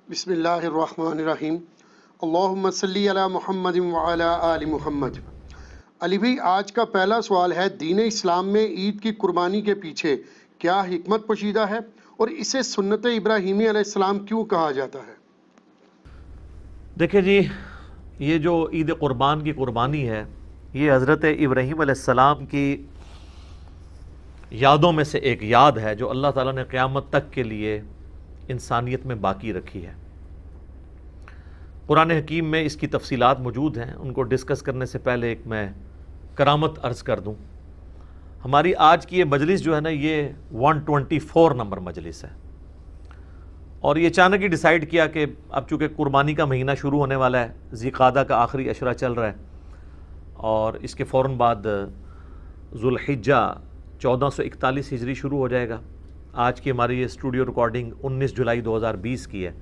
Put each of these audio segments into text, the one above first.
بسم اللہ الرحمن الرحیم۔ اللہم صلی علی محمد وعلی آل محمد۔ علی بھائی، آج کا پہلا سوال ہے، دین اسلام میں عید کی قربانی کے پیچھے کیا حکمت پوشیدہ ہے اور اسے سنت ابراہیمی علیہ السلام کیوں کہا جاتا ہے؟ دیکھیں جی، یہ جو عید قربان کی قربانی ہے، یہ حضرت ابراہیم علیہ السلام کی یادوں میں سے ایک یاد ہے جو اللہ تعالیٰ نے قیامت تک کے لیے انسانیت میں باقی رکھی ہے۔ قرآن حکیم میں اس کی تفصیلات موجود ہیں، ان کو ڈسکس کرنے سے پہلے ایک میں کرامت عرض کر دوں۔ ہماری آج کی یہ مجلس جو ہے نا، یہ 124 نمبر مجلس ہے، اور یہ اچانک ہی ڈیسائیڈ کیا کہ اب چونکہ قربانی کا مہینہ شروع ہونے والا ہے، ذی قعدہ کا آخری عشرہ چل رہا ہے، اور اس کے فوراً بعد ذو الحجہ 1441 ہجری شروع ہو جائے گا۔ آج کی ہماری یہ اسٹوڈیو ریکارڈنگ 19 جولائی 2020 کی ہے،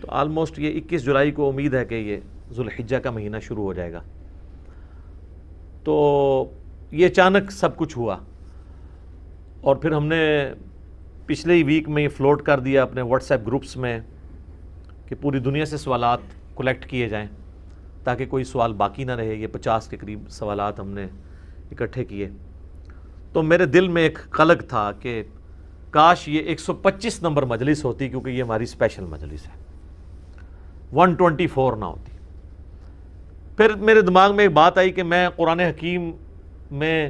تو آلموسٹ یہ 21 جولائی کو امید ہے کہ یہ ذو الحجہ کا مہینہ شروع ہو جائے گا۔ تو یہ اچانک سب کچھ ہوا، اور پھر ہم نے پچھلے ہی ویک میں یہ فلوٹ کر دیا اپنے واٹس ایپ گروپس میں کہ پوری دنیا سے سوالات کلیکٹ کیے جائیں تاکہ کوئی سوال باقی نہ رہے۔ یہ 50 کے قریب سوالات ہم نے اکٹھے کیے، تو میرے دل میں ایک قلق تھا کہ کاش یہ 125 نمبر مجلس ہوتی، کیونکہ یہ ہماری اسپیشل مجلس ہے، 124 نہ ہوتی۔ پھر میرے دماغ میں ایک بات آئی کہ میں قرآن حکیم میں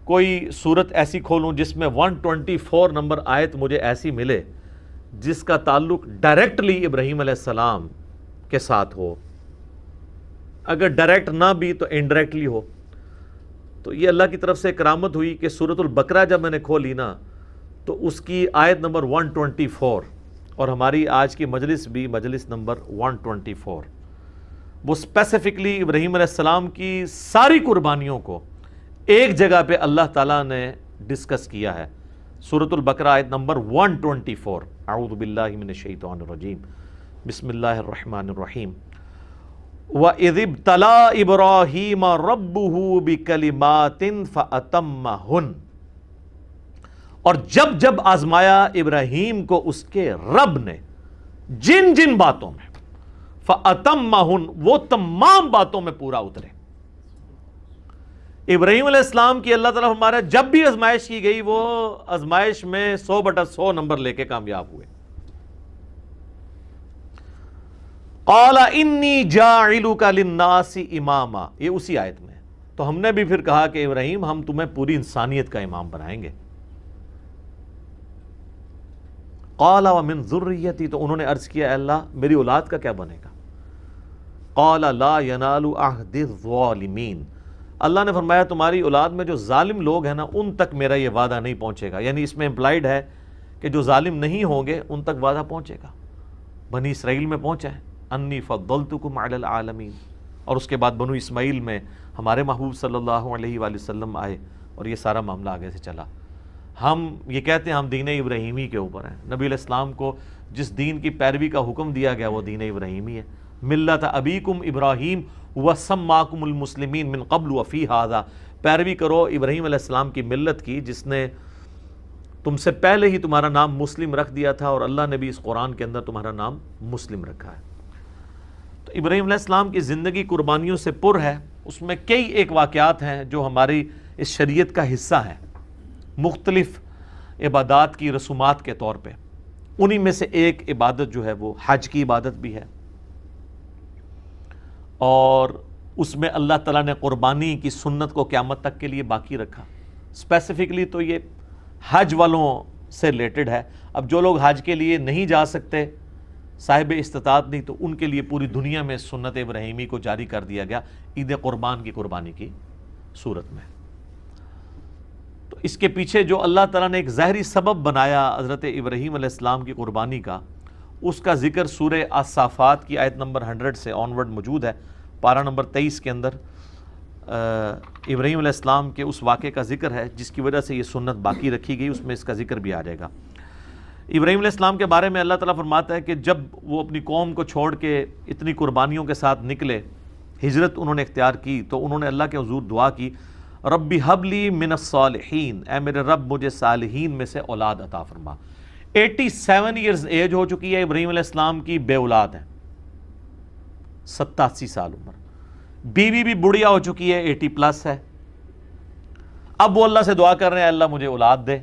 کوئی صورت ایسی کھولوں جس میں 124 نمبر آیت مجھے ایسی ملے جس کا تعلق ڈائریکٹلی ابراہیم علیہ السلام کے ساتھ ہو، اگر ڈائریکٹ نہ بھی تو انڈائریکٹلی ہو۔ تو یہ اللہ کی طرف سے کرامت ہوئی کہ سورۃ البقرہ جب میں نے کھولی نا، تو اس کی آیت نمبر 124، اور ہماری آج کی مجلس بھی مجلس نمبر 124، وہ اسپیسیفکلی ابراہیم علیہ السلام کی ساری قربانیوں کو ایک جگہ پہ اللہ تعالیٰ نے ڈسکس کیا ہے۔ سورۃ البقرہ آیت نمبر 124، اعوذ باللہ من الشیطان الرجیم، بسم اللہ الرحمن الرحیم۔ وَإِذِ ابْتَلَىٰ إِبْرَاهِيمَ رَبُّهُ بِكَلِمَاتٍ فَأَتَمَّهُنَّ، اور جب جب آزمایا ابراہیم کو اس کے رب نے جن جن باتوں میں، فَأَتَمَّهُنَّ، وہ تمام باتوں میں پورا اترے۔ ابراہیم علیہ السلام کی اللہ تعالیٰ ہمارا جب بھی آزمائش کی گئی، وہ آزمائش میں 100/100 نمبر لے کے کامیاب ہوئے۔ قال انی جاعلک للناس اماما، یہ اسی آیت میں، تو ہم نے بھی پھر کہا کہ ابراہیم، ہم تمہیں پوری انسانیت کا امام بنائیں گے۔ قال ومن ذریتی، تو انہوں نے عرض کیا، اے اللہ میری اولاد کا کیا بنے گا؟ قال لا ینال عہد الظالمین، اللہ نے فرمایا تمہاری اولاد میں جو ظالم لوگ ہیں نا، ان تک میرا یہ وعدہ نہیں پہنچے گا، یعنی اس میں امپلائڈ ہے کہ جو ظالم نہیں ہوں گے ان تک وعدہ پہنچے گا۔ بنی اسرائیل میں پہنچا ہے، انی فضلتکم علی العالمین، اور اس کے بعد بنو اسماعیل میں ہمارے محبوب صلی اللہ علیہ وآلہ وسلم آئے، اور یہ سارا معاملہ آگے سے چلا۔ ہم یہ کہتے ہیں ہم دین ابراہیمی کے اوپر ہیں، نبی علیہ السلام کو جس دین کی پیروی کا حکم دیا گیا وہ دین ابراہیمی ہے۔ ملت ابیکم ابراہیم وسماکم المسلمین من قبل وفی ھذا، پیروی کرو ابراہیم علیہ السلام کی ملت کی جس نے تم سے پہلے ہی تمہارا نام مسلم رکھ دیا تھا، اور اللہ نے بھی اس قرآن کے اندر تمہارا نام مسلم رکھا ہے۔ تو ابراہیم علیہ السلام کی زندگی قربانیوں سے پر ہے، اس میں کئی ایک واقعات ہیں جو ہماری اس شریعت کا حصہ ہیں، مختلف عبادات کی رسومات کے طور پہ۔ انہی میں سے ایک عبادت جو ہے وہ حج کی عبادت بھی ہے، اور اس میں اللہ تعالیٰ نے قربانی کی سنت کو قیامت تک کے لیے باقی رکھا۔ اسپیسیفکلی تو یہ حج والوں سے ریلیٹڈ ہے۔ اب جو لوگ حج کے لیے نہیں جا سکتے، صاحب استطاعت نہیں، تو ان کے لیے پوری دنیا میں سنت ابراہیمی کو جاری کر دیا گیا عید قربان کی قربانی کی صورت میں۔ تو اس کے پیچھے جو اللہ تعالیٰ نے ایک ظاہری سبب بنایا حضرت ابراہیم علیہ السلام کی قربانی کا، اس کا ذکر سورہ الصافات کی آیت نمبر 100 سے آنورڈ موجود ہے۔ پارہ نمبر 23 کے اندر ابراہیم علیہ السلام کے اس واقعے کا ذکر ہے جس کی وجہ سے یہ سنت باقی رکھی گئی، اس میں اس کا ذکر بھی آ جائے گا۔ ابراہیم علیہ السلام کے بارے میں اللہ تعالیٰ فرماتا ہے کہ جب وہ اپنی قوم کو چھوڑ کے اتنی قربانیوں کے ساتھ نکلے، ہجرت انہوں نے اختیار کی، تو انہوں نے اللہ کے حضور دعا کی، ربی حب لی من الصالحین، اے میرے رب مجھے صالحین میں سے اولاد عطا فرما۔ 87 ایئرز ایج ہو چکی ہے ابراہیم علیہ السلام کی، بے اولاد ہیں، 87 سال عمر، بیوی بھی بڑھیا ہو چکی ہے، 80 پلس ہے۔ اب وہ اللہ سے دعا کر رہے ہیں اللہ مجھے اولاد دے۔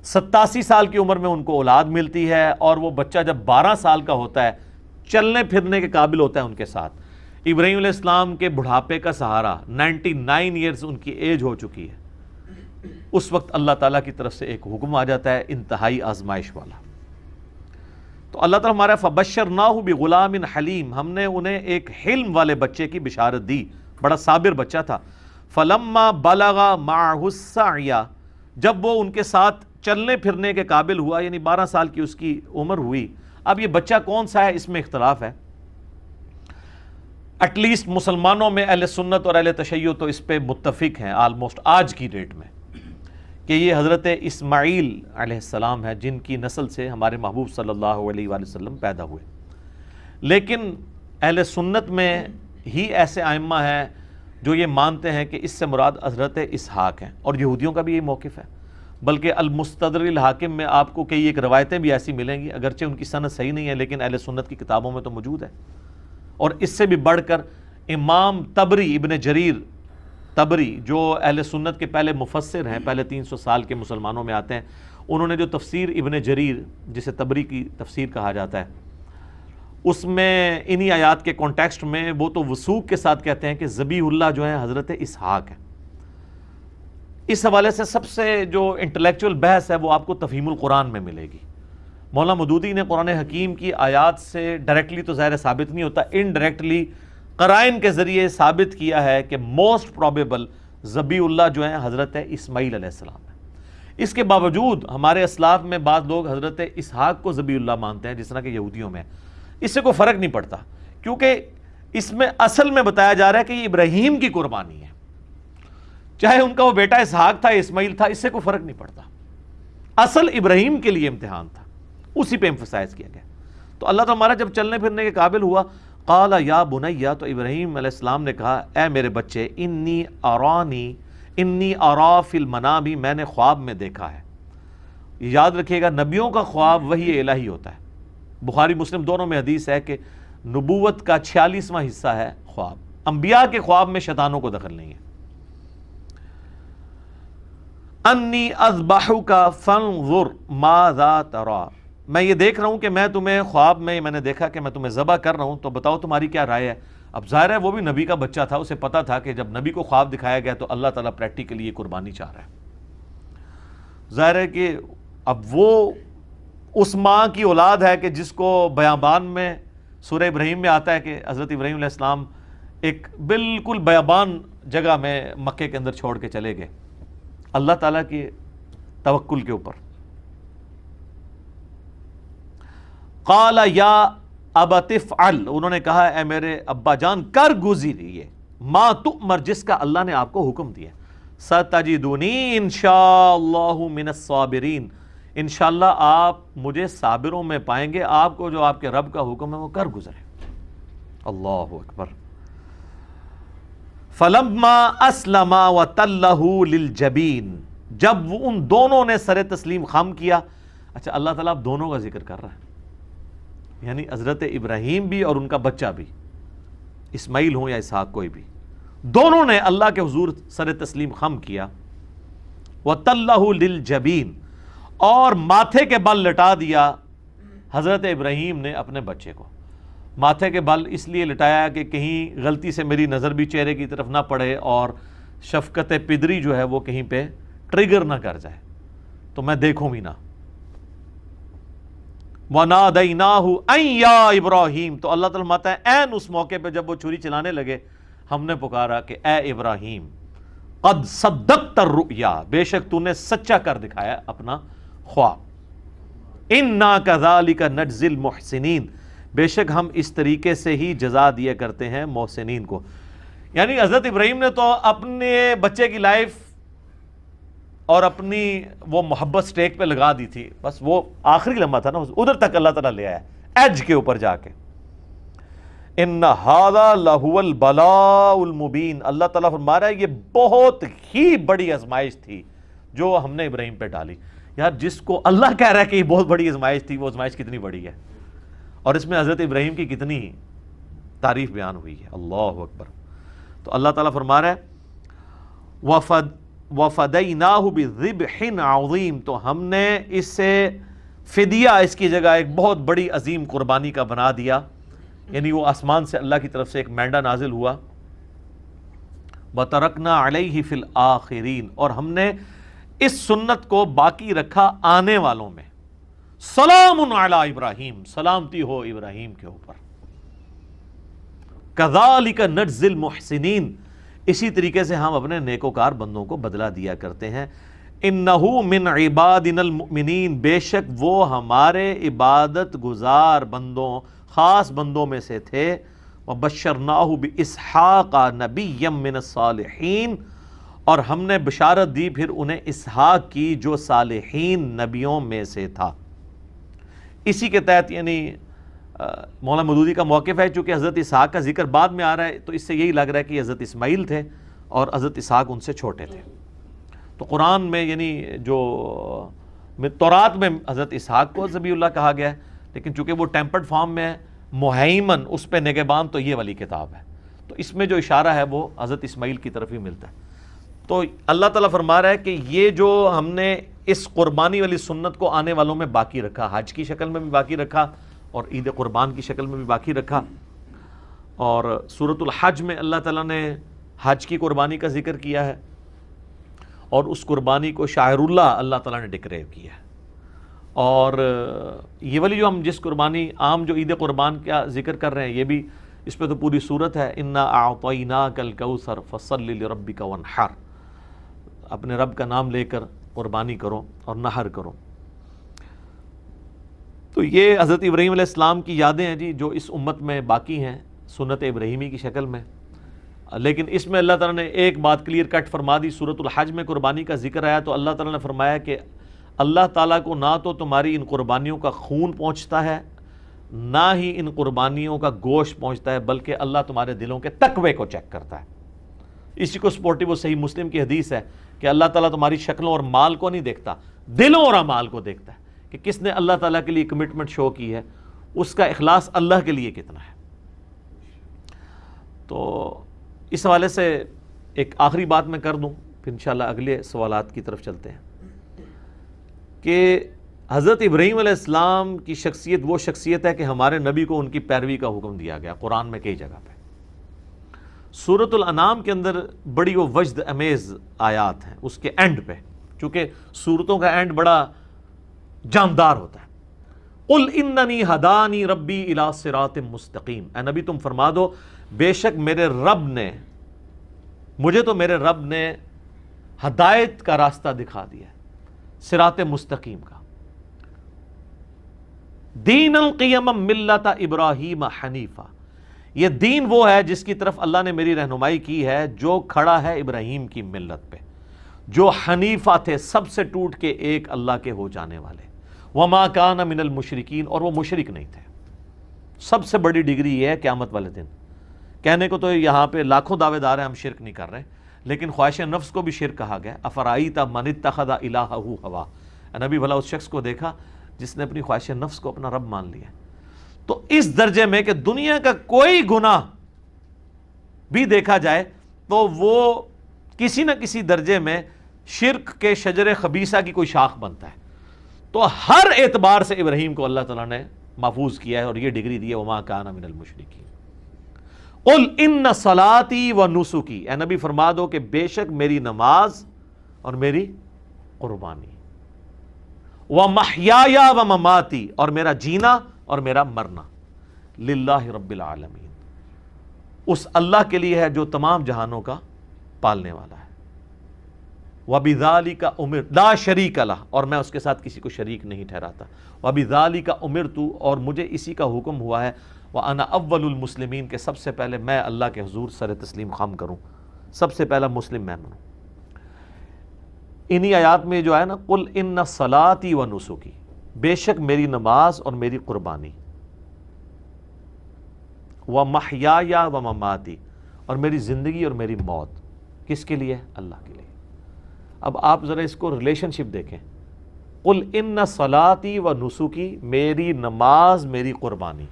87 سال کی عمر میں ان کو اولاد ملتی ہے، اور وہ بچہ جب 12 سال کا ہوتا ہے، چلنے پھرنے کے قابل ہوتا ہے ان کے ساتھ۔ ابراہیم علیہ السلام کے بڑھاپے کا سہارا 99 ایئرز ان کی ایج ہو چکی ہے، اس وقت اللہ تعالیٰ کی طرف سے ایک حکم آ جاتا ہے انتہائی آزمائش والا۔ تو اللہ تعالیٰ ہمارا فبشرناہ بغلام حلیم، ہم نے انہیں ایک حلم والے بچے کی بشارت دی، بڑا صابر بچہ تھا۔ فلما بلغ معہ السعی، جب وہ ان کے ساتھ چلنے پھرنے کے قابل ہوا، یعنی 12 سال کی اس کی عمر ہوئی۔ اب یہ بچہ کون سا ہے اس میں اختلاف ہے، ایٹ لیسٹ مسلمانوں میں اہل سنت اور اہل تشیع تو اس پہ متفق ہیں آلموسٹ آج کی ڈیٹ میں، کہ یہ حضرت اسماعیل علیہ السلام ہے، جن کی نسل سے ہمارے محبوب صلی اللہ علیہ وآلہ وسلم پیدا ہوئے۔ لیکن اہل سنت میں ہی ایسے ائمہ ہیں جو یہ مانتے ہیں کہ اس سے مراد حضرت اسحاق ہیں، اور یہودیوں کا بھی یہ موقف ہے۔ بلکہ المستدرک الحاکم میں آپ کو کئی ایک روایتیں بھی ایسی ملیں گی، اگرچہ ان کی سند صحیح نہیں ہے لیکن اہل سنت کی کتابوں میں تو موجود ہے۔ اور اس سے بھی بڑھ کر امام طبری، ابن جریر طبری، جو اہل سنت کے پہلے مفسر ہیں، پہلے 300 سال کے مسلمانوں میں آتے ہیں، انہوں نے جو تفسیر ابن جریر جسے طبری کی تفسیر کہا جاتا ہے، اس میں انہی آیات کے کانٹیکسٹ میں وہ تو وثوق کے ساتھ کہتے ہیں کہ ذبیح اللہ جو ہے حضرت اسحاق ہے۔ اس حوالے سے سب سے جو انٹلیکچول بحث ہے وہ آپ کو تفہیم القرآن میں ملے گی۔ مولانا مودودی نے قرآن حکیم کی آیات سے ڈائریکٹلی تو ظاہر ثابت نہیں ہوتا، انڈائریکٹلی قرائن کے ذریعے ثابت کیا ہے کہ موسٹ پروبیبل ذبیح اللہ جو ہیں حضرت اسماعیل علیہ السلام ہے۔ اس کے باوجود ہمارے اسلاف میں بعض لوگ حضرت اسحاق کو ذبیح اللہ مانتے ہیں، جس طرح کہ یہودیوں میں۔ اس سے کوئی فرق نہیں پڑتا، کیونکہ اس میں اصل میں بتایا جا رہا ہے کہ یہ ابراہیم کی قربانی ہے، چاہے ان کا وہ بیٹا اسحاق تھا، اسماعیل تھا، اس سے کوئی فرق نہیں پڑتا۔ اصل ابراہیم کے لیے امتحان تھا، اسی پہ ایمفسائز کیا گیا۔ تو اللہ تعالیٰ ہمارا جب چلنے پھرنے کے قابل ہوا، قال یا بنیا، تو ابراہیم علیہ السلام نے کہا اے میرے بچے، انی ارا فی المنام، میں نے خواب میں دیکھا ہے۔ یاد رکھیے گا نبیوں کا خواب وحی الہی ہوتا ہے، بخاری مسلم دونوں میں حدیث ہے کہ نبوت کا 46واں حصہ ہے خواب، انبیاء کے خواب میں شیطانوں کو دخل نہیں ہے۔ انی اذبحک فانظر ماذا تری، میں یہ دیکھ رہا ہوں کہ میں تمہیں خواب میں نے دیکھا کہ میں تمہیں ذبح کر رہا ہوں، تو بتاؤ تمہاری کیا رائے ہے۔ اب ظاہر ہے وہ بھی نبی کا بچہ تھا، اسے پتا تھا کہ جب نبی کو خواب دکھایا گیا تو اللہ تعالیٰ پریکٹیکلی یہ قربانی چاہ رہا ہے۔ ظاہر ہے کہ اب وہ اس ماں کی اولاد ہے کہ جس کو بیابان میں سورہ ابراہیم میں آتا ہے کہ حضرت ابراہیم علیہ السلام ایک بالکل بیابان جگہ میں مکے کے اندر چھوڑ کے چلے گئے اللہ تعالیٰ کے توکل کے اوپر۔ قال یا ابت افعل، انہوں نے کہا اے میرے ابا جان کر گزریے، ما تؤمر، جس کا اللہ نے آپ کو حکم دیا۔ ستجدونی انشاءاللہ من الصابرین، انشاءاللہ آپ مجھے صابروں میں پائیں گے، آپ کو جو آپ کے رب کا حکم ہے وہ کر گزرے۔ اللہ اکبر۔ فلما اسلم وتلہ للجبین، جب وہ ان دونوں نے سر تسلیم خم کیا۔ اچھا اللہ تعالیٰ اب دونوں کا ذکر کر رہا ہے، یعنی حضرت ابراہیم بھی اور ان کا بچہ بھی، اسماعیل ہوں یا اسحاق کوئی بھی، دونوں نے اللہ کے حضور سر تسلیم خم کیا۔ وَتَلَّهُ لِلْجَبِينَ، اور ماتھے کے بل لٹا دیا حضرت ابراہیم نے اپنے بچے کو۔ ماتھے کے بل اس لیے لٹایا کہ کہیں غلطی سے میری نظر بھی چہرے کی طرف نہ پڑے اور شفقت پدری جو ہے وہ کہیں پہ ٹریگر نہ کر جائے، تو میں دیکھوں بھی نہ۔ وَنَادَيْنَاهُ أَن يَا إِبْرَاهِيمُ، تو اللہ تعالیٰ فرماتا ہے عین اس موقع پہ جب وہ چھری چلانے لگے ہم نے پکارا کہ اے ابراہیم قد صدقت الرؤیا، بے شک تو نے سچا کر دکھایا اپنا خواب۔ اِنَّا كَذَلِكَ نَجْزِي الْمُحْسِنِينَ، بے شک ہم اس طریقے سے ہی جزا دیا کرتے ہیں محسنین کو۔ یعنی حضرت ابراہیم نے تو اپنے بچے کی لائف اور اپنی وہ محبت سٹیک پہ لگا دی تھی، بس وہ آخری لمحہ تھا نا، ادھر تک اللہ تعالیٰ لے آیا ایج کے اوپر جا کے۔ ان ھذا لہو البلاء المبین، اللہ تعالیٰ فرما رہا ہے یہ بہت ہی بڑی آزمائش تھی جو ہم نے ابراہیم پہ ڈالی۔ یار جس کو اللہ کہہ رہا ہے کہ یہ بہت بڑی آزمائش تھی، وہ آزمائش کتنی بڑی ہے، اور اس میں حضرت ابراہیم کی کتنی تعریف بیان ہوئی ہے۔ اللہ اکبر۔ تو اللہ تعالیٰ فرما رہا ہے وَفَدَيْنَاهُ بِذِبْحٍ عَظِيمٍ، تو ہم نے اس سے فدیہ، اس کی جگہ ایک بہت بڑی عظیم قربانی کا بنا دیا، یعنی وہ آسمان سے اللہ کی طرف سے ایک مینڈا نازل ہوا۔ وَتَرَكْنَا عَلَيْهِ فِي الْآخِرِينَ، اور ہم نے اس سنت کو باقی رکھا آنے والوں میں۔ سلام علی ابراہیم، سلامتی ہو ابراہیم کے اوپر۔ کذالک نجزی المحسنین، اسی طریقے سے ہم اپنے نیکوکار بندوں کو بدلہ دیا کرتے ہیں۔ انہ من عبادنا المؤمنین، بے شک وہ ہمارے عبادت گزار بندوں، خاص بندوں میں سے تھے۔ وبشرناہ باسحاق نبیا من الصالحین، اور ہم نے بشارت دی پھر انہیں اسحاق کی جو صالحین نبیوں میں سے تھا۔ اسی کے تحت یعنی مولانا مودودی کا موقف ہے، چونکہ حضرت اسحاق کا ذکر بعد میں آ رہا ہے تو اس سے یہی لگ رہا ہے کہ حضرت اسماعیل تھے اور حضرت اسحاق ان سے چھوٹے تھے۔ تو قرآن میں یعنی جو تورات میں حضرت اسحاق کو ذبیح اللہ کہا گیا ہے، لیکن چونکہ وہ ٹیمپرڈ فارم میں ہے، مہیمن اس پہ نگہبان تو یہ والی کتاب ہے، تو اس میں جو اشارہ ہے وہ حضرت اسماعیل کی طرف ہی ملتا ہے۔ تو اللہ تعالیٰ فرما رہا ہے کہ یہ جو ہم نے اس قربانی والی سنت کو آنے والوں میں باقی رکھا، حج کی شکل میں بھی باقی رکھا اور عید قربان کی شکل میں بھی باقی رکھا۔ اور سورۃ الحج میں اللہ تعالیٰ نے حج کی قربانی کا ذکر کیا ہے، اور اس قربانی کو شاعر اللہ اللہ تعالیٰ نے ڈکلیئر کیا ہے۔ اور یہ والی جو ہم جس قربانی عام جو عید قربان کا ذکر کر رہے ہیں، یہ بھی اس پہ تو پوری صورت ہے، انا اعطیناک الکوثر فصل لربک وانحر، اپنے رب کا نام لے کر قربانی کرو اور نحر کرو۔ تو یہ حضرت ابراہیم علیہ السلام کی یادیں ہیں جی، جو اس امت میں باقی ہیں سنت ابراہیمی کی شکل میں۔ لیکن اس میں اللہ تعالیٰ نے ایک بات کلیئر کٹ فرما دی، سورۃ الحج میں قربانی کا ذکر آیا تو اللہ تعالیٰ نے فرمایا کہ اللہ تعالیٰ کو نہ تو تمہاری ان قربانیوں کا خون پہنچتا ہے، نہ ہی ان قربانیوں کا گوشت پہنچتا ہے، بلکہ اللہ تمہارے دلوں کے تقوی کو چیک کرتا ہے۔ اسی کو سپورٹیو وہ صحیح مسلم کی حدیث ہے کہ اللہ تعالیٰ تمہاری شکلوں اور مال کو نہیں دیکھتا، دلوں اور اعمال کو دیکھتا ہے، کہ کس نے اللہ تعالیٰ کے لیے کمٹمنٹ شو کی ہے، اس کا اخلاص اللہ کے لیے کتنا ہے۔ تو اس حوالے سے ایک آخری بات میں کر دوں، پھر انشاءاللہ اگلے سوالات کی طرف چلتے ہیں، کہ حضرت ابراہیم علیہ السلام کی شخصیت وہ شخصیت ہے کہ ہمارے نبی کو ان کی پیروی کا حکم دیا گیا قرآن میں کئی جگہ پہ۔ سورۃ الانعام کے اندر بڑی وہ وجد امیز آیات ہیں اس کے اینڈ پہ، چونکہ سورتوں کا اینڈ بڑا جاندار ہوتا ہے۔ قل اننی ہدانی ربی الی صراط مستقیم، اے نبی تم فرما دو بے شک میرے رب نے، مجھے تو میرے رب نے ہدایت کا راستہ دکھا دیا ہے، صراط مستقیم کا۔ دین القیم ملت ابراہیم حنیفہ، یہ دین وہ ہے جس کی طرف اللہ نے میری رہنمائی کی ہے، جو کھڑا ہے ابراہیم کی ملت پہ، جو حنیفہ تھے، سب سے ٹوٹ کے ایک اللہ کے ہو جانے والے، وما کان من المشرکین، اور وہ مشرک نہیں تھے۔ سب سے بڑی ڈگری یہ ہے قیامت والے دن، کہنے کو تو یہاں پہ لاکھوں دعوے دار ہیں ہم شرک نہیں کر رہے، لیکن خواہش نفس کو بھی شرک کہا گیا۔ افرائیت من اتخذ الہہ ہوا، نبی بھلا اس شخص کو دیکھا جس نے اپنی خواہش نفس کو اپنا رب مان لیا۔ تو اس درجے میں کہ دنیا کا کوئی گناہ بھی دیکھا جائے تو وہ کسی نہ کسی درجے میں شرک کے شجر خبیثہ کی کوئی شاخ بنتا ہے، تو ہر اعتبار سے ابراہیم کو اللہ تعالیٰ نے محفوظ کیا ہے اور یہ ڈگری دی ہے، وما کان من المشرکین۔ قل ان صلاتی و نسکی، اے نبی فرما دو کہ بے شک میری نماز اور میری قربانی، ومحیای و مماتی، اور میرا جینا اور میرا مرنا، للہ رب العالمین، اس اللہ کے لیے ہے جو تمام جہانوں کا پالنے والا ہے۔ وَبِذَالِكَ أُمِرْتُ لا شریک لہ، اور میں اس کے ساتھ کسی کو شریک نہیں ٹھہراتا۔ وَبِذَالِكَ أُمِرْتُ، اور مجھے اسی کا حکم ہوا ہے، وَأَنَا أَوَّلُ الْمُسْلِمِينَ، کہ سب سے پہلے میں اللہ کے حضور سر تسلیم خم کروں، سب سے پہلا مسلم میں بنوں۔ انہی آیات میں جو ہے نا، قل ان صلاتی و نسکی، بے شک میری نماز اور میری قربانی، ومحیای و مماتی، اور میری زندگی اور میری موت کس کے لیے؟ اللہ کے لیے۔ اب آپ ذرا اس کو ریلیشن شپ دیکھیں، قل ان صلاتی و نسکی، میری نماز میری قربانی،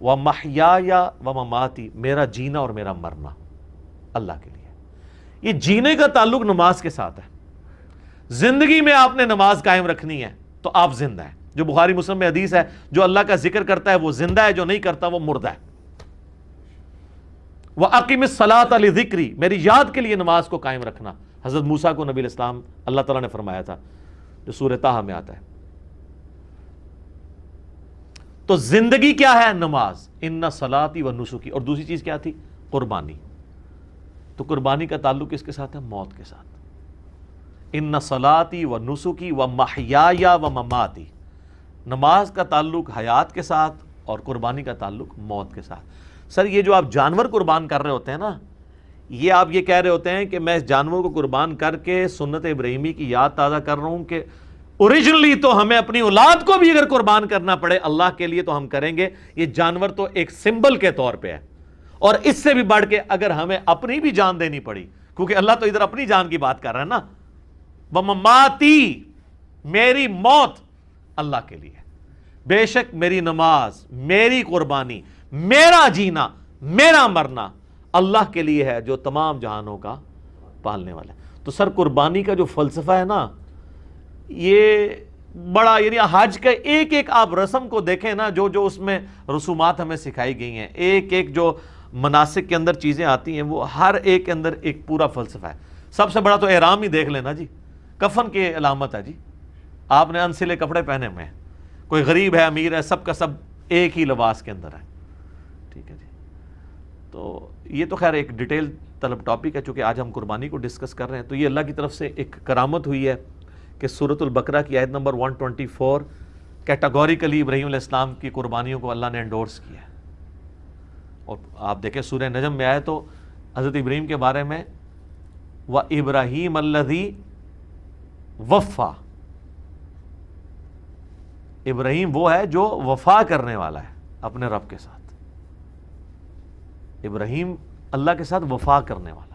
و محیای و مماتی، میرا جینا اور میرا مرنا اللہ کے لیے۔ یہ جینے کا تعلق نماز کے ساتھ ہے۔ زندگی میں آپ نے نماز قائم رکھنی ہے تو آپ زندہ ہیں، جو بخاری مسلم میں حدیث ہے، جو اللہ کا ذکر کرتا ہے وہ زندہ ہے، جو نہیں کرتا وہ مردہ ہے۔ وَأَقِمِ الصَّلَاةَ لِذِكْرِي، میری یاد کے لیے نماز کو قائم رکھنا۔ حضرت موسیٰ کو نبی الاسلام اللہ تعالیٰ نے فرمایا تھا، جو سورہ طٰہٰ میں آتا ہے۔ تو زندگی کیا ہے؟ نماز، ان صلاتی و نسکی، اور دوسری چیز کیا تھی؟ قربانی۔ تو قربانی کا تعلق کس کے ساتھ ہے؟ موت کے ساتھ۔ ان صلاتی و نسکی و محیای و مماتی، نماز کا تعلق حیات کے ساتھ اور قربانی کا تعلق موت کے ساتھ۔ سر یہ جو آپ جانور قربان کر رہے ہوتے ہیں نا، یہ آپ یہ کہہ رہے ہوتے ہیں کہ میں اس جانور کو قربان کر کے سنت ابراہیمی کی یاد تازہ کر رہا ہوں کہ اوریجنلی تو ہمیں اپنی اولاد کو بھی اگر قربان کرنا پڑے اللہ کے لیے تو ہم کریں گے۔ یہ جانور تو ایک سمبل کے طور پہ ہے، اور اس سے بھی بڑھ کے اگر ہمیں اپنی بھی جان دینی پڑی، کیونکہ اللہ تو ادھر اپنی جان کی بات کر رہا ہے نا، وَمَمَاتِي، میری موت اللہ کے لیے، بے شک میری نماز، میری قربانی، میرا جینا، میرا مرنا اللہ کے لیے ہے جو تمام جہانوں کا پالنے والا ہے۔ تو سر قربانی کا جو فلسفہ ہے نا، یہ بڑا، یعنی حج کا ایک ایک آپ رسم کو دیکھیں نا، جو جو اس میں رسومات ہمیں سکھائی گئی ہیں، ایک ایک جو مناسک کے اندر چیزیں آتی ہیں، وہ ہر ایک کے اندر ایک پورا فلسفہ ہے۔ سب سے بڑا تو احرام ہی دیکھ لینا جی، کفن کی علامت ہے جی، آپ نے انسلے کپڑے پہنے ہوئے ہیں، کوئی غریب ہے امیر ہے، سب کا سب ایک ہی لباس کے اندر ہے، ٹھیک ہے جی۔ تو یہ تو خیر ایک ڈیٹیل طلب ٹاپک ہے، چونکہ آج ہم قربانی کو ڈسکس کر رہے ہیں۔ تو یہ اللہ کی طرف سے ایک کرامت ہوئی ہے کہ سورۃ البقرہ کی آیت نمبر 124 کیٹاگوریکلی ابراہیم علیہ السلام کی قربانیوں کو اللہ نے انڈورس کیا ہے۔ اور آپ دیکھیں سورہ نجم میں آئے تو حضرت ابراہیم کے بارے میں وَإِبْرَاهِيمَ الَّذِي وَفَّى، ابراہیم وہ ہے جو وفا کرنے والا ہے اپنے رب کے ساتھ۔ ابراہیم اللہ کے ساتھ وفا کرنے والا۔